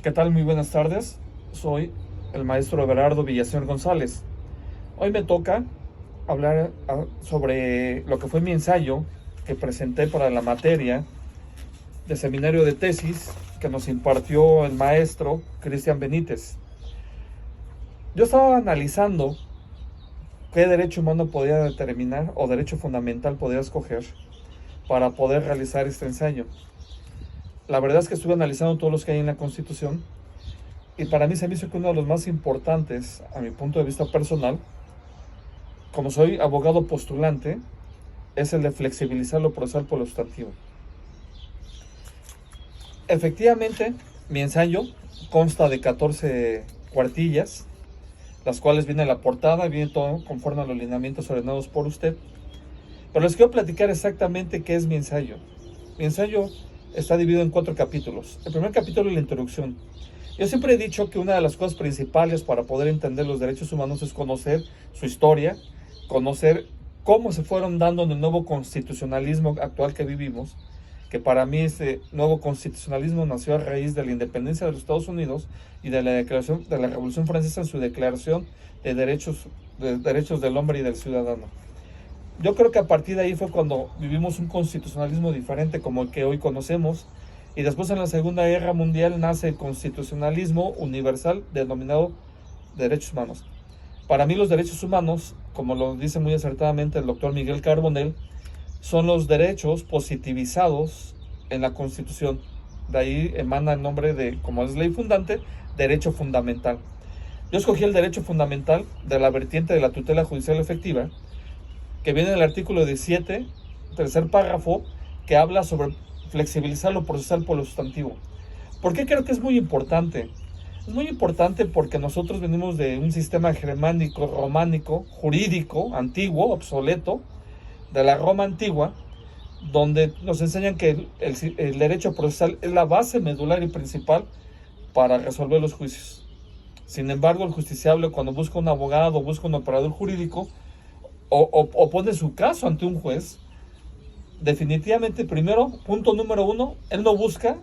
¿Qué tal? Muy buenas tardes. Soy el maestro Everardo Villaseñor González. Hoy me toca hablar sobre lo que fue mi ensayo que presenté para la materia de seminario de tesis que nos impartió el maestro Cristian Benítez. Yo estaba analizando qué derecho humano podía determinar o derecho fundamental podía escoger para poder realizar este ensayo. La verdad es que estuve analizando todos los que hay en la Constitución y para mí se me hizo que uno de los más importantes, a mi punto de vista personal, como soy abogado postulante, es el de flexibilizar lo procesal por lo sustantivo. Efectivamente, mi ensayo consta de 14 cuartillas, las cuales viene la portada, viene todo conforme a los lineamientos ordenados por usted. Pero les quiero platicar exactamente qué es mi ensayo. Mi ensayo está dividido en 4 capítulos. El primer capítulo es la introducción. Yo siempre he dicho que una de las cosas principales para poder entender los derechos humanos es conocer su historia, conocer cómo se fueron dando en el nuevo constitucionalismo actual que vivimos, que para mí ese nuevo constitucionalismo nació a raíz de la independencia de los Estados Unidos y de la declaración de la Revolución Francesa en su declaración de derechos del hombre y del ciudadano. Yo creo que a partir de ahí fue cuando vivimos un constitucionalismo diferente como el que hoy conocemos, y después en la Segunda Guerra Mundial nace el constitucionalismo universal denominado derechos humanos. Para mí los derechos humanos, como lo dice muy acertadamente el doctor Miguel Carbonell, son los derechos positivizados en la Constitución. De ahí emana el nombre de, como es ley fundante, derecho fundamental. Yo escogí el derecho fundamental de la vertiente de la tutela judicial efectiva, que viene en el artículo 17, tercer párrafo, que habla sobre flexibilizar lo procesal por lo sustantivo. ¿Por qué creo que es muy importante? Es muy importante porque nosotros venimos de un sistema germánico, románico, jurídico, antiguo, obsoleto, de la Roma antigua, donde nos enseñan que el derecho procesal es la base medular y principal para resolver los juicios. Sin embargo, el justiciable, cuando busca un abogado, busca un operador jurídico, o pone su caso ante un juez, definitivamente, primero, punto número 1, él no busca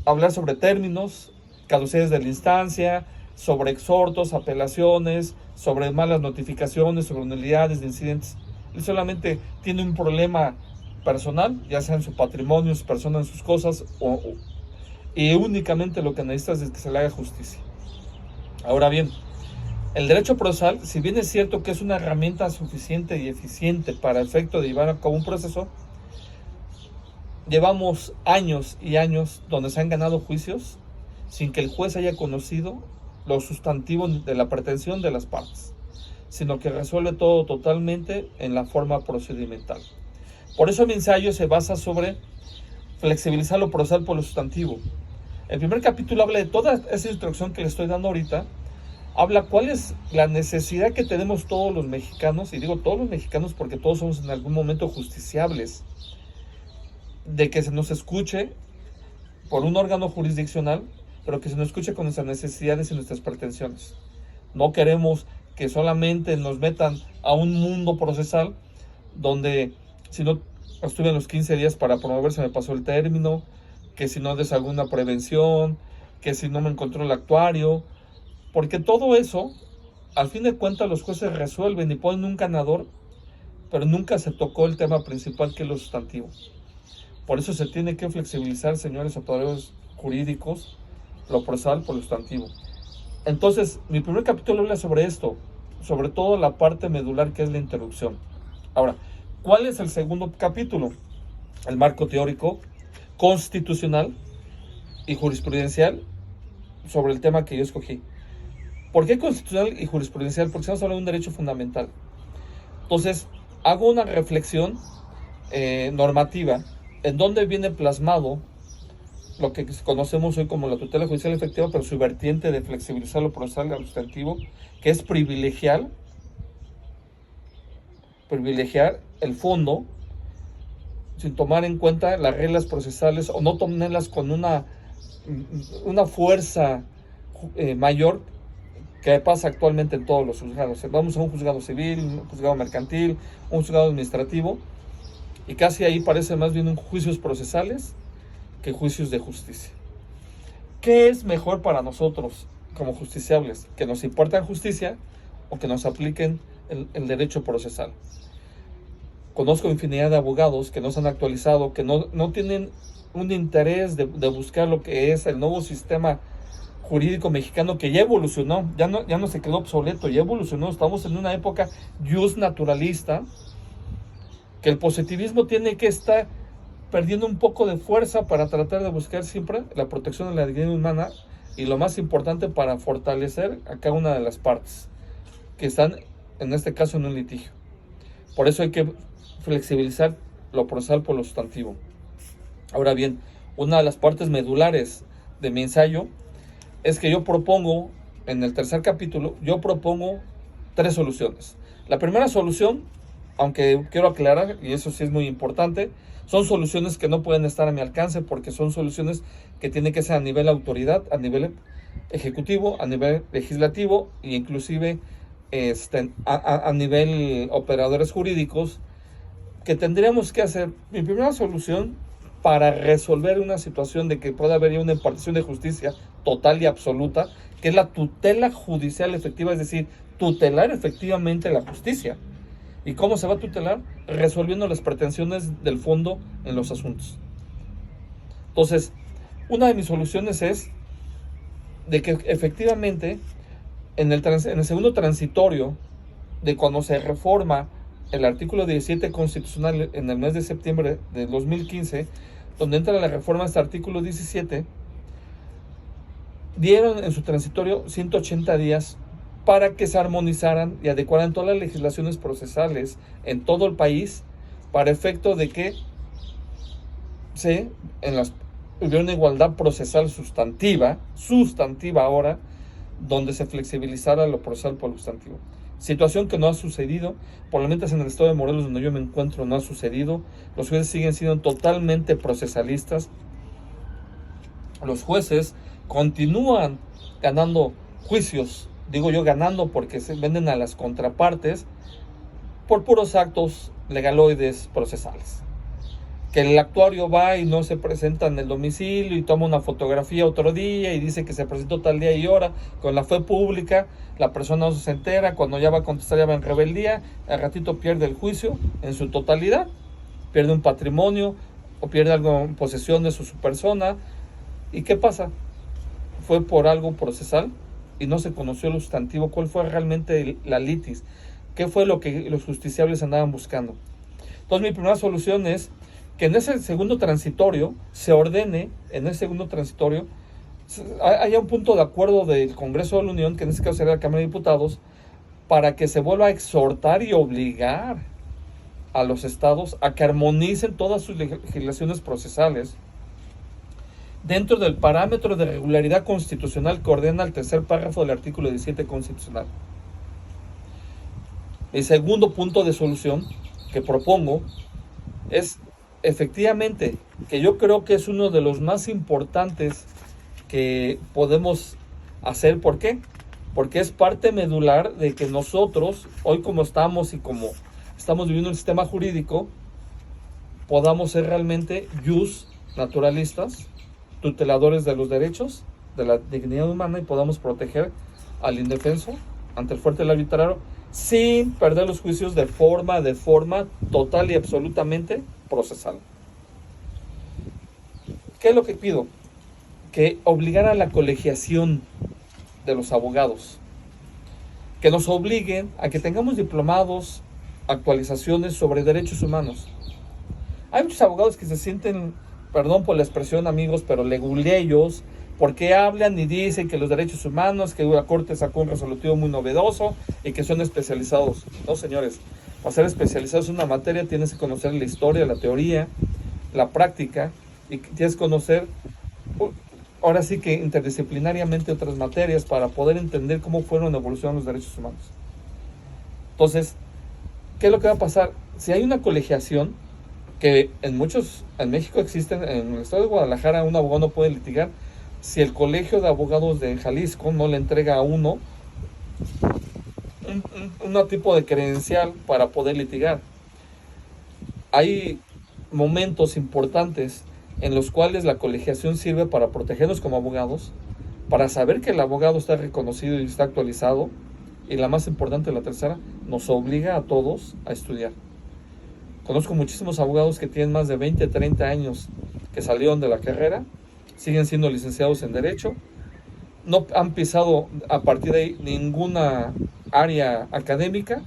hablar sobre términos, caducidades de la instancia, sobre exhortos, apelaciones, sobre malas notificaciones, sobre nulidades de incidentes. Él solamente tiene un problema personal, ya sea en su patrimonio, en su persona, en sus cosas, y únicamente lo que necesita es que se le haga justicia. Ahora bien, el derecho procesal, si bien es cierto que es una herramienta suficiente y eficiente para el efecto de llevar a cabo un proceso, llevamos años y años donde se han ganado juicios sin que el juez haya conocido los sustantivos de la pretensión de las partes, sino que resuelve todo totalmente en la forma procedimental. Por eso mi ensayo se basa sobre flexibilizar lo procesal por lo sustantivo. El primer capítulo habla de toda esa instrucción que le estoy dando ahorita, habla cuál es la necesidad que tenemos todos los mexicanos, y digo todos los mexicanos porque todos somos en algún momento justiciables, de que se nos escuche por un órgano jurisdiccional, pero que se nos escuche con nuestras necesidades y nuestras pretensiones. No queremos que solamente nos metan a un mundo procesal donde si no estuve en los 15 días para promover se me pasó el término, que si no des alguna prevención, que si no me encontró el actuario, porque todo eso, al fin de cuentas, los jueces resuelven y ponen un ganador, pero nunca se tocó el tema principal, que es lo sustantivo. Por eso se tiene que flexibilizar, señores operadores jurídicos, lo procesal por lo sustantivo. Entonces, mi primer capítulo habla sobre esto, sobre todo la parte medular, que es la introducción. Ahora, ¿cuál es el segundo capítulo? El marco teórico, constitucional y jurisprudencial sobre el tema que yo escogí. ¿Por qué constitucional y jurisprudencial? Porque estamos hablando de un derecho fundamental. Entonces, hago una reflexión normativa en donde viene plasmado lo que conocemos hoy como la tutela judicial efectiva, pero su vertiente de flexibilizar lo procesal al sustantivo, que es privilegiar el fondo sin tomar en cuenta las reglas procesales o no tomarlas con una fuerza mayor que pasa actualmente en todos los juzgados. Vamos a un juzgado civil, un juzgado mercantil, un juzgado administrativo, y casi ahí parece más bien juicios procesales que juicios de justicia. ¿Qué es mejor para nosotros como justiciables? ¿Que nos impartan justicia o que nos apliquen el derecho procesal? Conozco infinidad de abogados que no se han actualizado, que no tienen un interés de buscar lo que es el nuevo sistema jurídico mexicano, que ya evolucionó, ya no se quedó obsoleto, ya evolucionó. Estamos en una época jus naturalista, que el positivismo tiene que estar perdiendo un poco de fuerza para tratar de buscar siempre la protección de la dignidad humana y, lo más importante, para fortalecer a cada una de las partes que están, en este caso, en un litigio. Por eso hay que flexibilizar lo procesal por lo sustantivo. Ahora bien, una de las partes medulares de mi ensayo es que yo propongo, en el tercer capítulo, yo propongo 3 soluciones. La primera solución, aunque quiero aclarar, y eso sí es muy importante, son soluciones que no pueden estar a mi alcance, porque son soluciones que tienen que ser a nivel autoridad, a nivel ejecutivo, a nivel legislativo e inclusive a nivel operadores jurídicos, que tendríamos que hacer. Mi primera solución para resolver una situación de que pueda haber una impartición de justicia total y absoluta, que es la tutela judicial efectiva, es decir, tutelar efectivamente la justicia. ¿Y cómo se va a tutelar? Resolviendo las pretensiones del fondo en los asuntos. Entonces, una de mis soluciones es de que efectivamente en el segundo transitorio de cuando se reforma el artículo 17 constitucional en el mes de septiembre de 2015, donde entra la reforma de este artículo 17, dieron en su transitorio 180 días para que se armonizaran y adecuaran todas las legislaciones procesales en todo el país, para efecto de que hubiera una igualdad procesal sustantiva ahora, donde se flexibilizara lo procesal por lo sustantivo. Situación que no ha sucedido, por lo menos en el estado de Morelos, donde yo me encuentro, no ha sucedido. Los jueces siguen siendo totalmente procesalistas. Los jueces continúan ganando juicios, digo yo ganando porque se venden a las contrapartes por puros actos legaloides procesales. Que el actuario va y no se presenta en el domicilio y toma una fotografía otro día y dice que se presentó tal día y hora, con la fe pública, la persona no se entera, cuando ya va a contestar ya va en rebeldía, al ratito pierde el juicio en su totalidad, pierde un patrimonio o pierde algo en posesión de su persona. ¿Y qué pasa? Fue por algo procesal y no se conoció lo sustantivo, cuál fue realmente la litis, qué fue lo que los justiciables andaban buscando. Entonces mi primera solución es que en ese segundo transitorio se ordene, haya un punto de acuerdo del Congreso de la Unión, que en este caso sería la Cámara de Diputados, para que se vuelva a exhortar y obligar a los estados a que armonicen todas sus legislaciones procesales dentro del parámetro de regularidad constitucional que ordena el tercer párrafo del artículo 17 constitucional. El segundo punto de solución que propongo es efectivamente, que yo creo que es uno de los más importantes que podemos hacer. ¿Por qué? Porque es parte medular de que nosotros, hoy como estamos y como estamos viviendo el sistema jurídico, podamos ser realmente jus naturalistas, tuteladores de los derechos, de la dignidad humana, y podamos proteger al indefenso ante el fuerte del arbitrario, sin perder los juicios de forma total y absolutamente procesal. ¿Qué es lo que pido? Que obligara a la colegiación de los abogados, que nos obliguen a que tengamos diplomados, actualizaciones sobre derechos humanos. Hay muchos abogados que se sienten, perdón por la expresión amigos, pero leguleyos, porque hablan y dicen que los derechos humanos, que la Corte sacó un resolutivo muy novedoso y que son especializados. No, señores, para ser especializados en una materia tienes que conocer la historia, la teoría, la práctica, y tienes que conocer, ahora sí que interdisciplinariamente, otras materias para poder entender cómo fueron evolucionando los derechos humanos. Entonces, ¿qué es lo que va a pasar? Si hay una colegiación, que en México existen, en el estado de Guadalajara un abogado no puede litigar si el Colegio de Abogados de Jalisco no le entrega a uno un tipo de credencial para poder litigar. Hay momentos importantes en los cuales la colegiación sirve para protegernos como abogados, para saber que el abogado está reconocido y está actualizado, y la más importante, la tercera, nos obliga a todos a estudiar. Conozco muchísimos abogados que tienen más de 20, 30 años que salieron de la carrera, siguen siendo licenciados en Derecho, no han pisado a partir de ahí ninguna área académica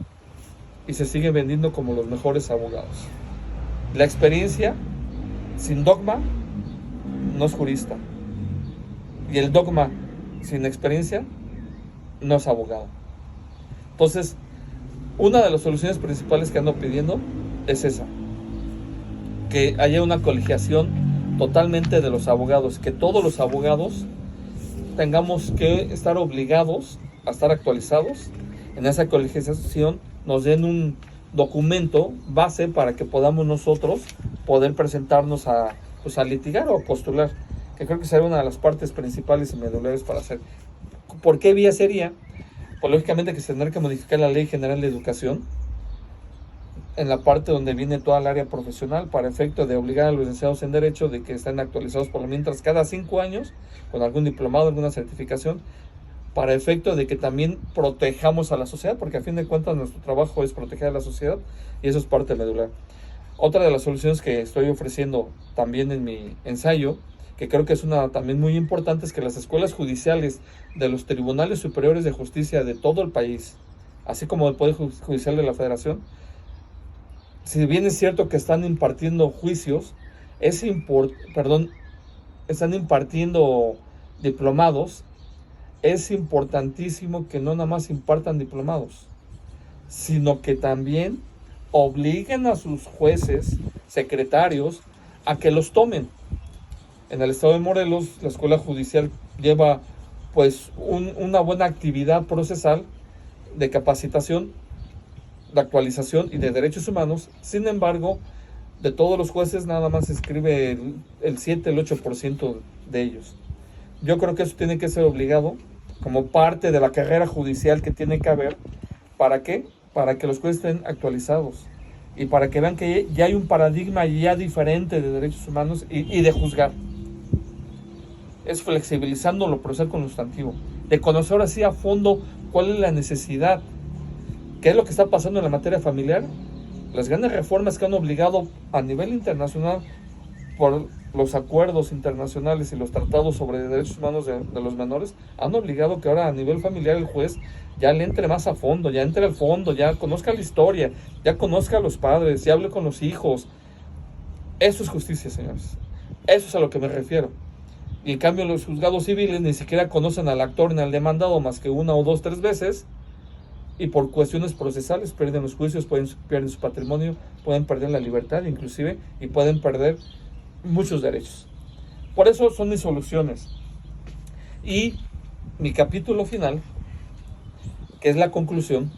y se siguen vendiendo como los mejores abogados. La experiencia sin dogma no es jurista, y el dogma sin experiencia no es abogado. Entonces, una de las soluciones principales que ando pidiendo es esa, que haya una colegiación totalmente de los abogados, que todos los abogados tengamos que estar obligados a estar actualizados. En esa colegiación nos den un documento base para que podamos nosotros poder presentarnos a litigar o a postular, que creo que sería una de las partes principales y medulares para hacer. ¿Por qué vía sería? Pues lógicamente que se tendrá que modificar la Ley General de Educación en la parte donde viene toda el área profesional, para efecto de obligar a los licenciados en Derecho de que estén actualizados por lo mientras cada 5 años con algún diplomado, alguna certificación, para efecto de que también protejamos a la sociedad, porque a fin de cuentas nuestro trabajo es proteger a la sociedad y eso es parte medular. Otra de las soluciones que estoy ofreciendo también en mi ensayo, que creo que es una también muy importante, es que las escuelas judiciales de los tribunales superiores de justicia de todo el país, así como el Poder Judicial de la Federación, si bien es cierto que están impartiendo juicios, están impartiendo diplomados, es importantísimo que no nada más impartan diplomados, sino que también obliguen a sus jueces, secretarios, a que los tomen. En el estado de Morelos, la escuela judicial lleva pues una buena actividad procesal de capacitación, de actualización y de derechos humanos. Sin embargo, de todos los jueces nada más se escribe el 7, el 8% de ellos. Yo creo que eso tiene que ser obligado como parte de la carrera judicial que tiene que haber. ¿Para qué? Para que los jueces estén actualizados y para que vean que ya hay un paradigma ya diferente de derechos humanos y de juzgar. Es flexibilizando lo procesal con lo sustantivo, de conocer así a fondo cuál es la necesidad, qué es lo que está pasando en la materia familiar. Las grandes reformas que han obligado a nivel internacional por los acuerdos internacionales y los tratados sobre derechos humanos de los menores, han obligado que ahora a nivel familiar el juez ya le entre más a fondo, ya entre al fondo, ya conozca la historia, ya conozca a los padres, ya hable con los hijos. Eso es justicia, señores. Eso es a lo que me refiero. Y en cambio los juzgados civiles ni siquiera conocen al actor ni al demandado más que 1 o 2, 3 veces, y por cuestiones procesales pierden los juicios, pierden su patrimonio, pueden perder la libertad inclusive, y pueden perder muchos derechos. Por eso son mis soluciones. Y mi capítulo final, que es la conclusión,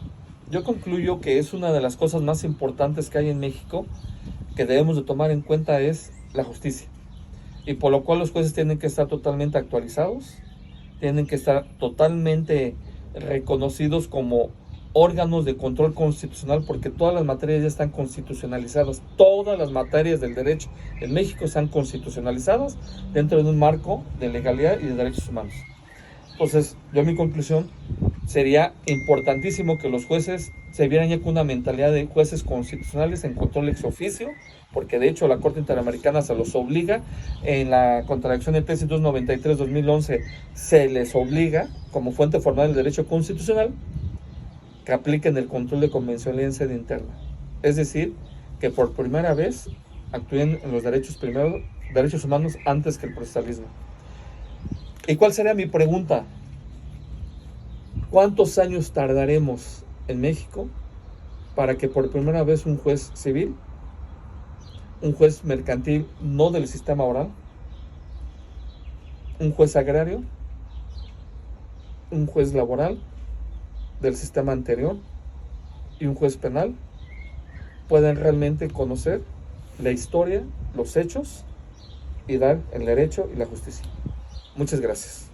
yo concluyo que es una de las cosas más importantes que hay en México que debemos de tomar en cuenta, es la justicia. Y por lo cual los jueces tienen que estar totalmente actualizados, tienen que estar totalmente reconocidos como órganos de control constitucional, porque todas las materias ya están constitucionalizadas. Todas las materias del derecho en México están constitucionalizadas dentro de un marco de legalidad y de derechos humanos. Entonces, mi conclusión sería importantísimo que los jueces se vieran ya con una mentalidad de jueces constitucionales en control ex oficio, porque de hecho la Corte Interamericana se los obliga. En la contradicción de tesis 293-2011 se les obliga, como fuente formal del derecho constitucional, que apliquen el control de convencionalidad interna. Es decir, que por primera vez actúen en los derechos humanos antes que el procesalismo. ¿Y cuál sería mi pregunta? ¿Cuántos años tardaremos en México para que por primera vez un juez civil, un juez mercantil no del sistema oral, un juez agrario, un juez laboral del sistema anterior y un juez penal puedan realmente conocer la historia, los hechos y dar el derecho y la justicia? Muchas gracias.